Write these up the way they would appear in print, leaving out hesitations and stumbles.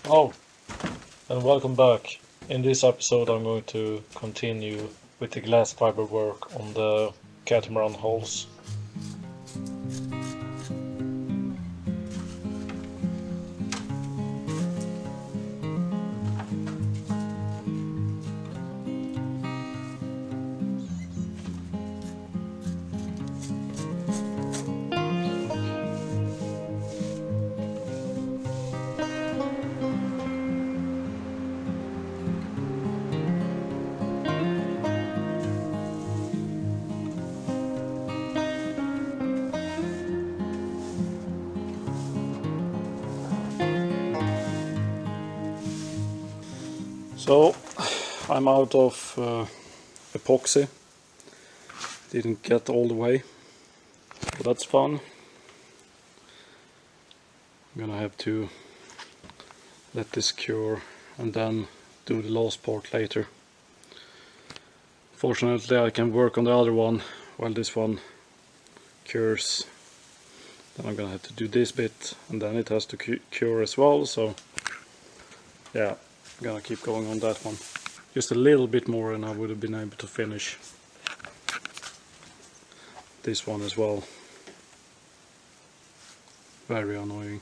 Oh, and welcome back. In this episode I'm going to continue with the glass fiber work on the Catamaran hulls. So I'm out of epoxy. Didn't get all the way, but that's fun. I'm gonna have to let this cure and then do the last part later. Fortunately I can work on the other one while this one cures. Then I'm gonna have to do this bit and then it has to cure as well, so yeah, I'm gonna keep going on that one. Just a little bit more and I would have been able to finish this one as well. Very annoying.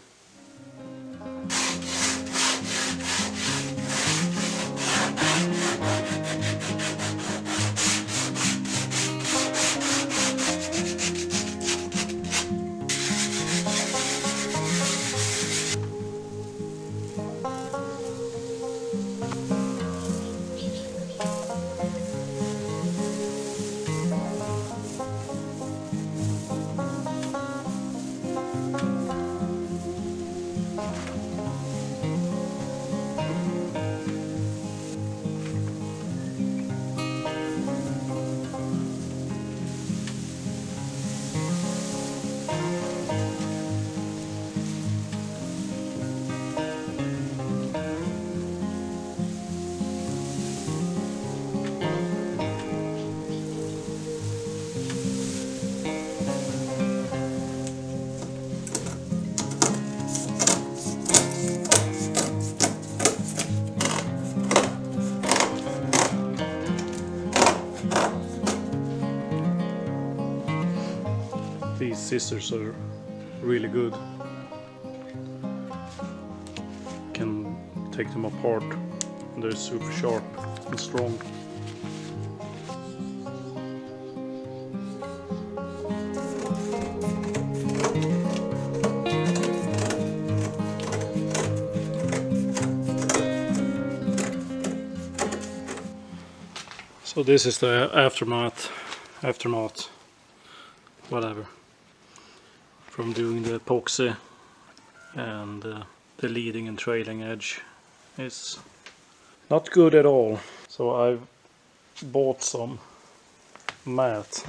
These scissors are really good. Can take them apart. They're super sharp and strong. So this is the aftermath, whatever, from doing the epoxy, and the leading and trailing edge is not good at all. So I've bought some mat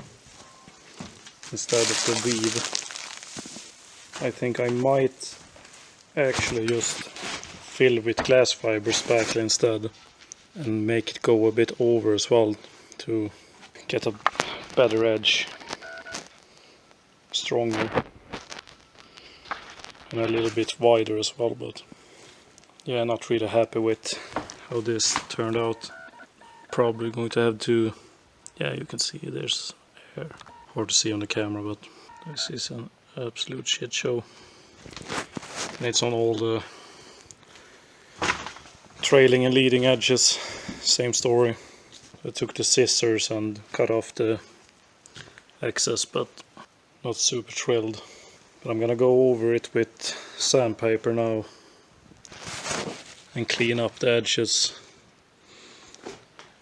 instead of the weave. I think I might actually just fill with glass fiber spackle instead and make it go a bit over as well to get a better edge, stronger and a little bit wider as well. But yeah, not really happy with how this turned out. Probably going to have to, yeah, you can see there's air, hard to see on the camera, but this is an absolute shit show. And it's on all the trailing and leading edges, same story. I took the scissors and cut off the excess, but not super thrilled. But I'm gonna go over it with sandpaper now and clean up the edges.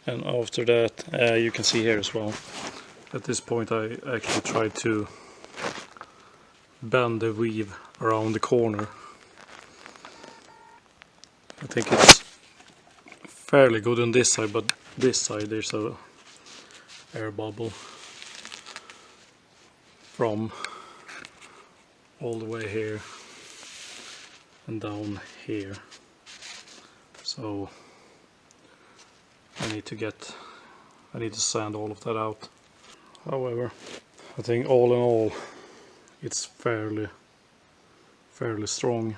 And after that, you can see here as well, at this point I actually tried to bend the weave around the corner. I think it's fairly good on this side, but this side there's a air bubble from all the way here and down here, so I need to sand all of that out. However, I think all in all it's fairly strong,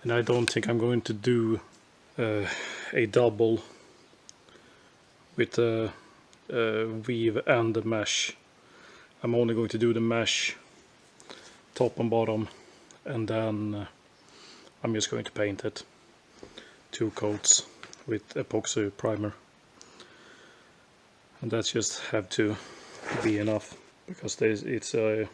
And I don't think I'm going to do a double with the weave and the mesh. I'm only going to do the mesh top and bottom, and then I'm just going to paint it 2 coats with epoxy primer, and that's just have to be enough, because it's a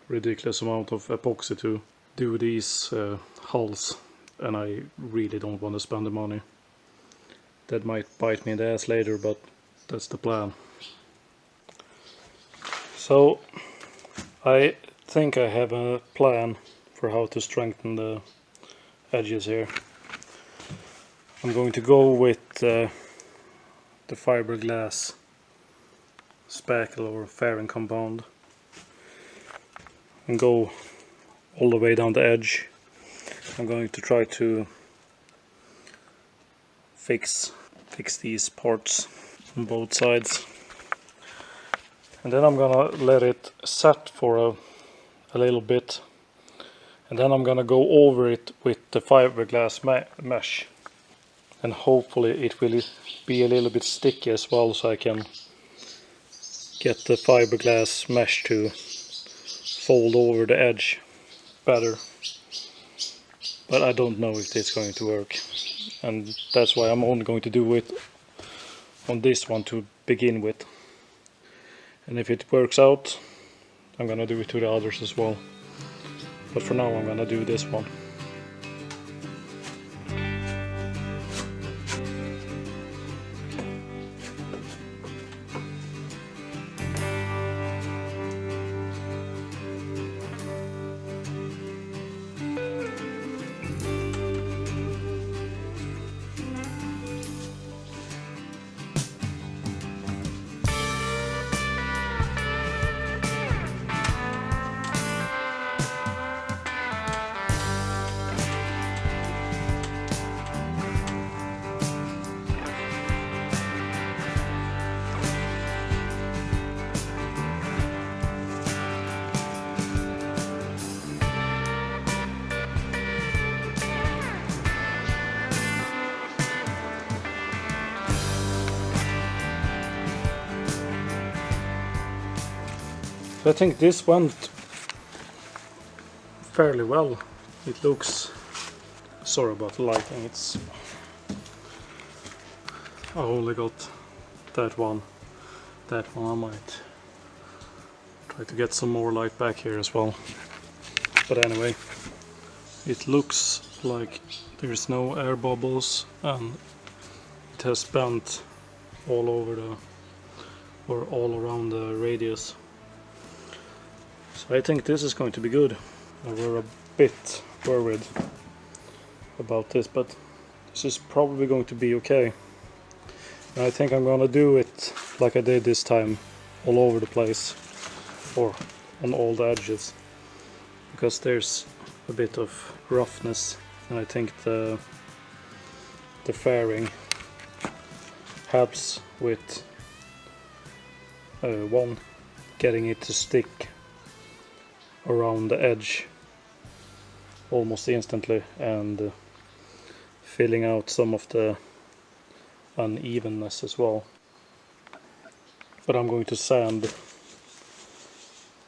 ridiculous amount of epoxy to do these hulls, and I really don't want to spend the money. That might bite me in the ass later, but that's the plan. So I think I have a plan for how to strengthen the edges here. I'm going to go with the fiberglass spackle or fairing compound and go all the way down the edge. I'm going to try to fix these parts on both sides, and then I'm gonna let it set for a little bit, and then I'm gonna go over it with the fiberglass mesh, and hopefully it will be a little bit sticky as well, so I can get the fiberglass mesh to fold over the edge better. But I don't know if it's going to work, and that's why I'm only going to do it on this one to begin with. And if it works out, I'm gonna do it to the others as well. But for now I'm gonna do this one. So I think this went fairly well. It looks, sorry about the lighting, I only got that one. I might try to get some more light back here as well. But anyway, it looks like there's no air bubbles, and it has bent all over all around the radius. So I think this is going to be good. I were a bit worried about this, but this is probably going to be okay. And I think I'm gonna do it like I did this time, all over the place, or on all the edges, because there's a bit of roughness, and I think the fairing helps with one, getting it to stick around the edge almost instantly, and filling out some of the unevenness as well. But I'm going to sand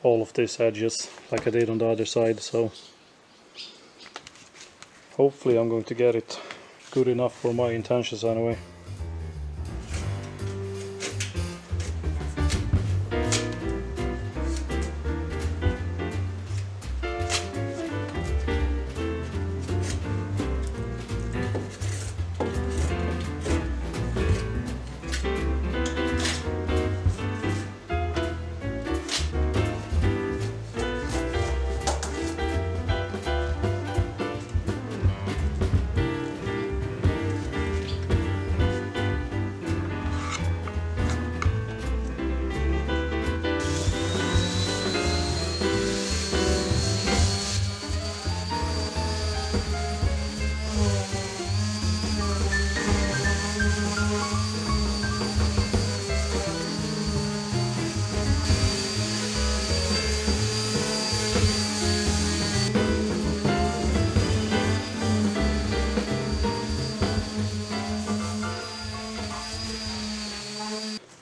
all of these edges like I did on the other side, so hopefully I'm going to get it good enough for my intentions anyway.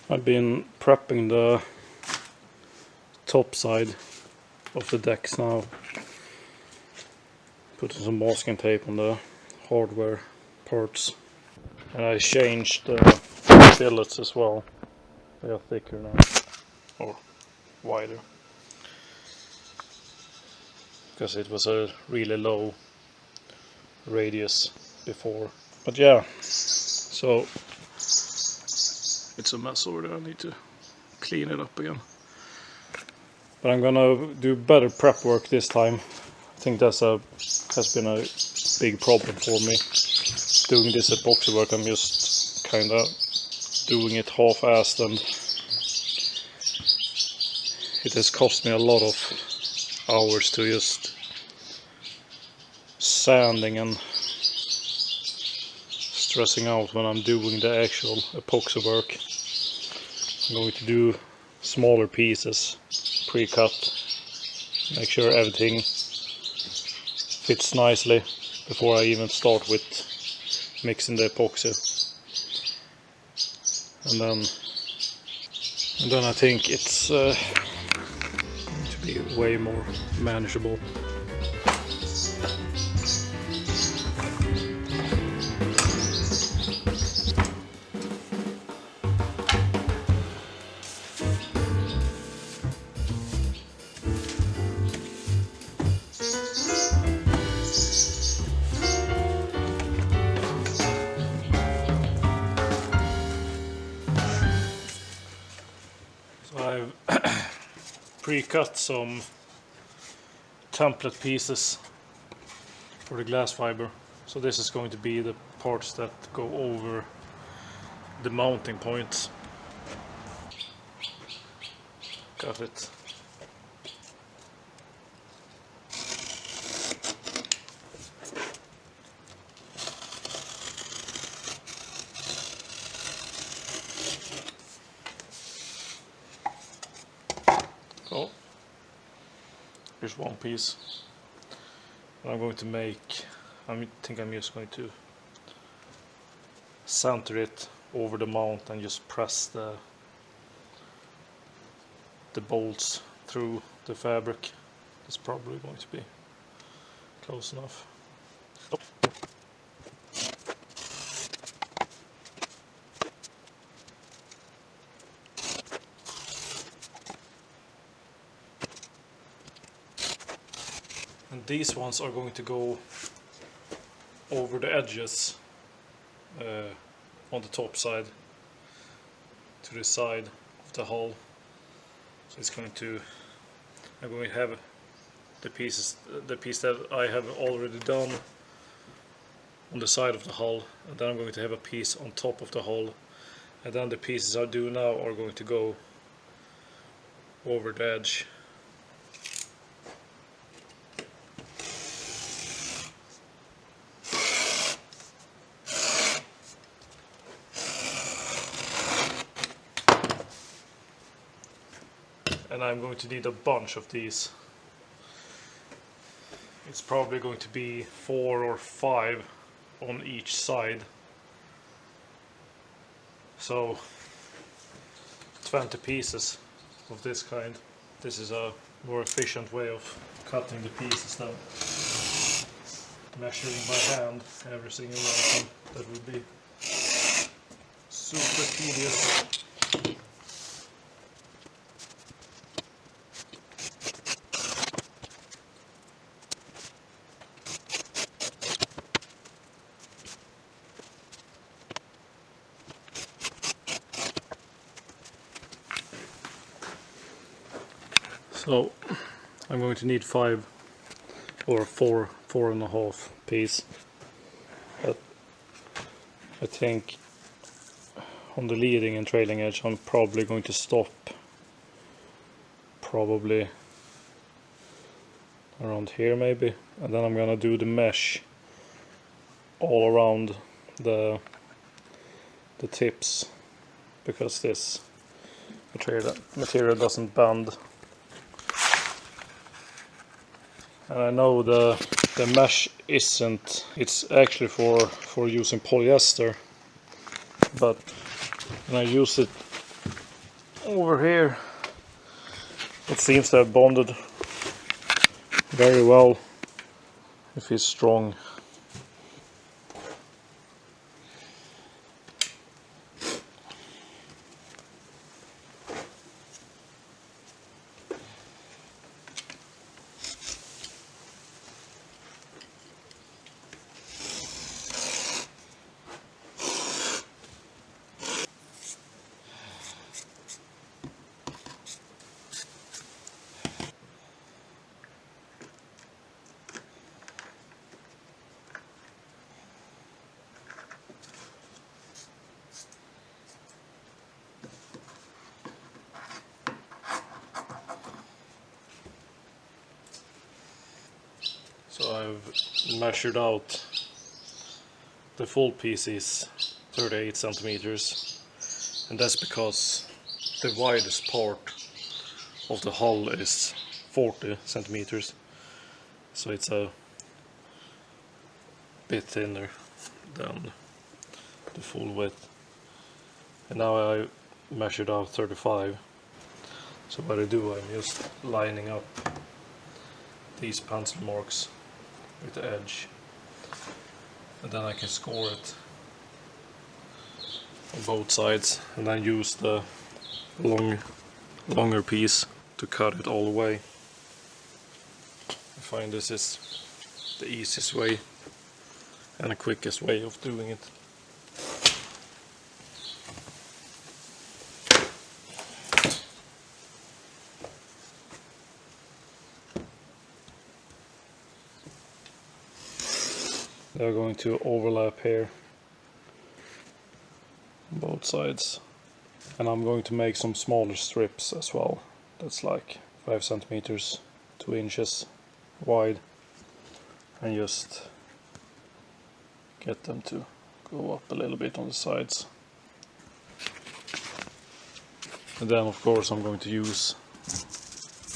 I've been prepping the top side of the decks now. Putting some masking tape on the hardware parts. And I changed the fillets as well. They are thicker now, or wider. Because it was a really low radius before. But yeah, so it's a mess over there. I need to clean it up again. But I'm gonna do better prep work this time. I think that's has been a big problem for me. Doing this epoxy work, I'm just kinda doing it half-assed, and it has cost me a lot of hours to just sanding and stressing out when I'm doing the actual epoxy work. I'm going to do smaller pieces, pre-cut, make sure everything fits nicely before I even start with mixing the epoxy. And then I think it's going to be way more manageable. I've pre-cut some template pieces for the glass fiber. So this is going to be the parts that go over the mounting points. Got it. Oh, here's one piece. I'm going to make, I think I'm just going to center it over the mount and just press the bolts through the fabric. It's probably going to be close enough. Oh. And these ones are going to go over the edges on the top side to the side of the hull. So it's going to, I'm going to have the piece that I have already done on the side of the hull, and then I'm going to have a piece on top of the hull, and then the pieces I do now are going to go over the edge. And I'm going to need a bunch of these. It's probably going to be 4 or 5 on each side. So 20 pieces of this kind. This is a more efficient way of cutting the pieces than measuring by hand every single one. That would be super tedious. So I'm going to need 5 or 4.5 piece. But I think on the leading and trailing edge I'm probably going to stop probably around here maybe, and then I'm gonna do the mesh all around the tips, because this material doesn't bend. And I know the mesh isn't, it's actually for using polyester, but when I use it over here, it seems to have bonded very well if it's strong. So I've measured out the full piece is 38 centimeters, and that's because the widest part of the hull is 40 centimeters, so it's a bit thinner than the full width. And now I measured out 35. So what I do, I'm just lining up these pencil marks with the edge, and then I can score it on both sides, and then use the longer piece to cut it all the way. I find this is the easiest way and the quickest way of doing it. They're going to overlap here on both sides, and I'm going to make some smaller strips as well. That's like 5 centimeters, 2 inches wide, and just get them to go up a little bit on the sides. And then of course I'm going to use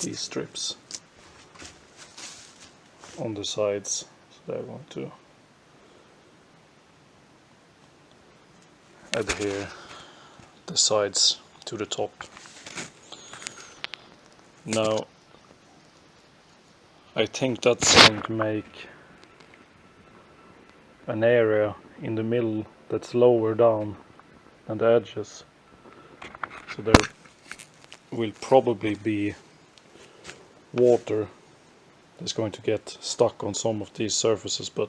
these strips on the sides, so they're going to adhere the sides to the top. Now I think that's going to make an area in the middle that's lower down than the edges, so there will probably be water that's going to get stuck on some of these surfaces, but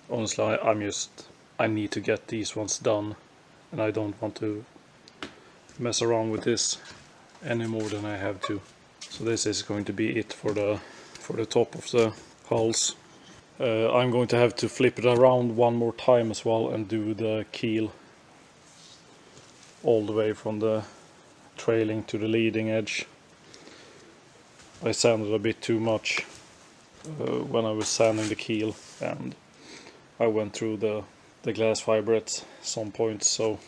honestly I need to get these ones done, and I don't want to mess around with this any more than I have to. So this is going to be it for the top of the hulls. I'm going to have to flip it around one more time as well and do the keel all the way from the trailing to the leading edge. I sanded a bit too much when I was sanding the keel, and I went through the glass fiber at some point, so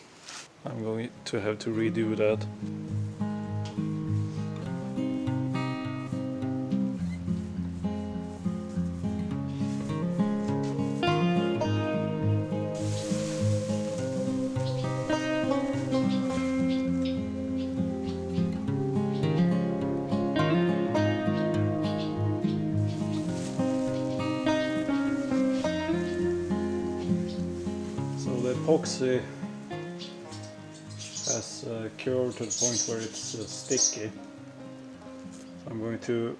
I'm going to have to redo that. So the epoxy has cured to the point where it's sticky. So I'm going to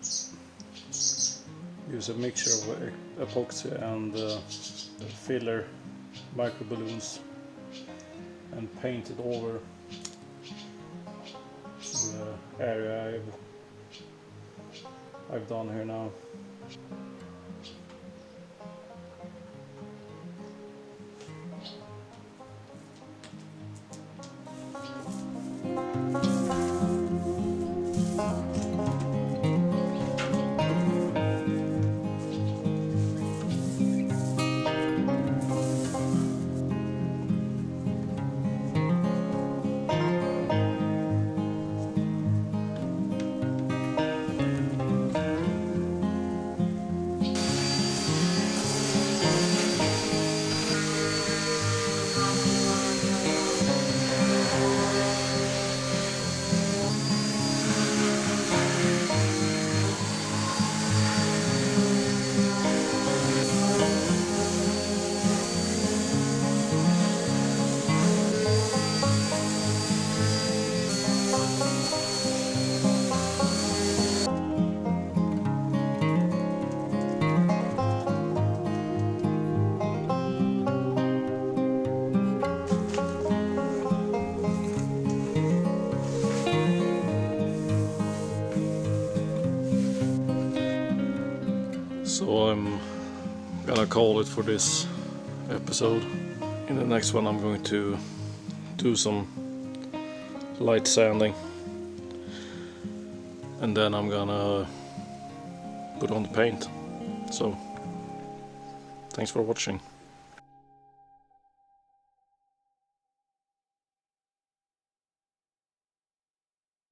use a mixture of epoxy and filler micro balloons and paint it over the area I've done here now. gonna call it for this episode. In the next one I'm going to do some light sanding, and then I'm gonna put on the paint. So thanks for watching.